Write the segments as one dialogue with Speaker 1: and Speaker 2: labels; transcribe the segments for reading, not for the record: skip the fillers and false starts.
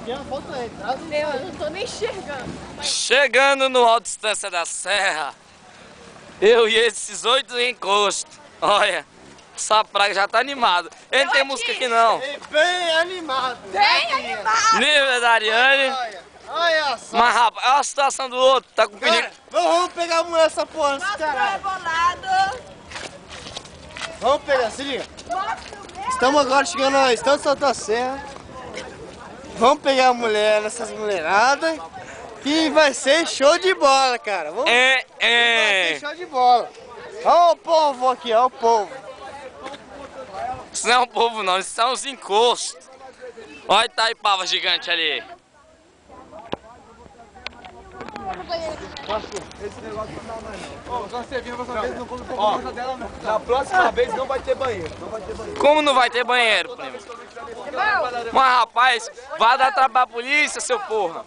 Speaker 1: Eu não tô nem enxergando.
Speaker 2: Chegando no Alto Distância da Serra, eu e esses 8 encostos. Olha, essa praga já tá animada. Ele não tem música aqui não.
Speaker 3: Bem animado.
Speaker 1: Bem animado.
Speaker 2: Nível da Ariane.
Speaker 3: Olha só.
Speaker 2: Mas rapaz, olha a situação do outro, tá com perigo.
Speaker 3: Cara, vamos pegar a mulher dessa porra, esse caralho. Vamos pegar, se liga. Estamos agora chegando na Estância da Serra. Vamos pegar a mulher nessas mulheradas. Que vai ser show de bola, cara. Vamos... Vai ser show de bola. Olha o povo aqui, olha o povo.
Speaker 2: Isso não é um povo não, isso são os encostos. Olha a Itaipava gigante ali.
Speaker 3: Esse negócio não dá mais não. Só você vir pra vez não come por dela não. Na próxima vez não vai ter banheiro. Não vai ter banheiro.
Speaker 2: Como não vai ter banheiro, primo? Mas rapaz, vai dar trabalho à polícia, seu porra.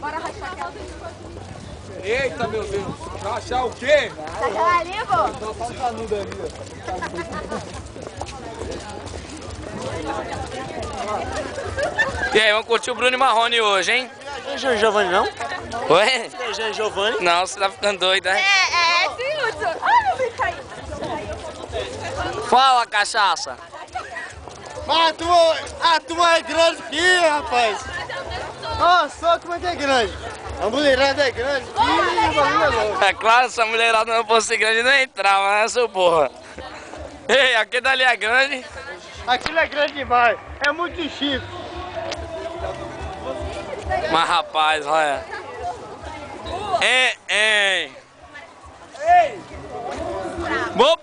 Speaker 1: Bora rachar aquela.
Speaker 3: Eita, meu Deus. Rachar o quê?
Speaker 1: Tá ali, vô?
Speaker 3: Tô só canudo ali,
Speaker 2: E aí, vamos curtir o Bruno e Marrone hoje, hein?
Speaker 3: Não é Giovanni não?
Speaker 2: Oi?
Speaker 3: Não é Giovanni?
Speaker 2: Não, você tá ficando doido, né?
Speaker 1: Sim, Hudson. Ai, meu bicho caiu.
Speaker 2: Fala, cachaça.
Speaker 3: Mas a turma é grande aqui, rapaz. Ó, só a turma que é grande. A mulherada é grande. Ih, o bagulho é louco.
Speaker 2: É claro, se a mulherada não fosse grande, não entrava, né, seu porra? Ei, aquele dali é grande.
Speaker 3: Aquilo é grande demais. É muito chique.
Speaker 2: Mas rapaz, olha. Ei. Bom,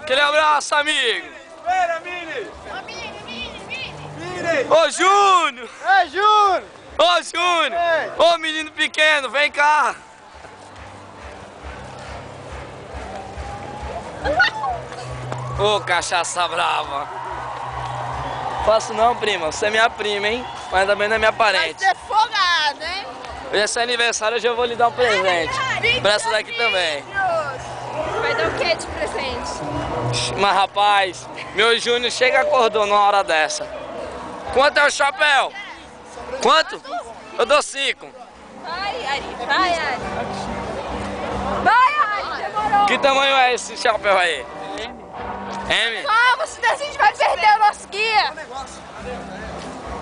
Speaker 2: aquele abraço, amigo.
Speaker 3: Espera, Mini. Mini.
Speaker 2: Ô, Júnior.
Speaker 3: É, Júnior.
Speaker 2: Ô, Júnior.
Speaker 3: Ei.
Speaker 2: Ô, menino pequeno, vem cá. Ô, cachaça brava. Faço não, prima. Você é minha prima, hein? Mas também não é minha parente.
Speaker 1: Vai ser folgado, hein?
Speaker 2: Hoje é seu aniversário, hoje eu vou lhe dar um presente. Pra essa daqui também.
Speaker 1: Vai dar o que de presente?
Speaker 2: Mas rapaz, meu Júnior chega e acordou numa hora dessa. Quanto é o chapéu? Quanto? Eu dou 5.
Speaker 1: Vai, Ari. Vai, demorou.
Speaker 2: Que tamanho é esse chapéu aí? M?
Speaker 1: Calma, se a gente vai perder o nosso guia.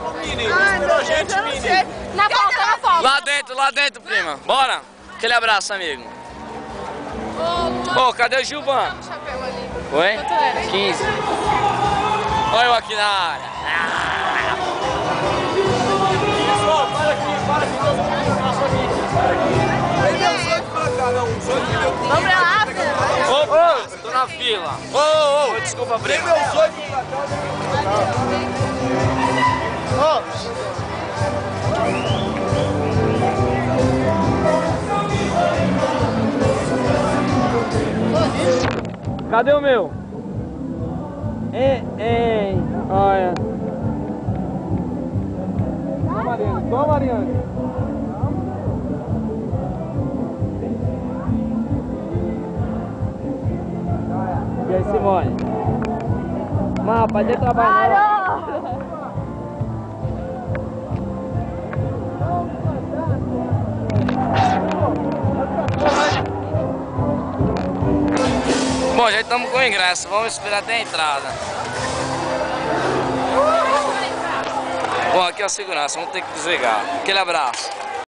Speaker 1: Ai, meu Deus, eu não sei. Na volta.
Speaker 2: Lá dentro, prima. Bora. Aquele abraço, amigo. Ô, cadê o Gilvan?
Speaker 1: Chapéu ali.
Speaker 2: Oi?
Speaker 1: Quanto era?
Speaker 2: 15. Olha eu aqui na área.
Speaker 3: Pessoal, para aqui.
Speaker 1: Vamos pra lá, filho.
Speaker 2: Ô, tô na fila. Ô, desculpa, prima.
Speaker 3: Meus 8 pra cá.
Speaker 2: Cadê o meu? Olha.
Speaker 3: Toma, Mariana.
Speaker 2: E aí, Simone? Mas rapaz, deu trabalho não. Bom, já estamos com o ingresso, vamos esperar até a entrada. Bom, aqui é a segurança, vamos ter que desligar. Aquele abraço.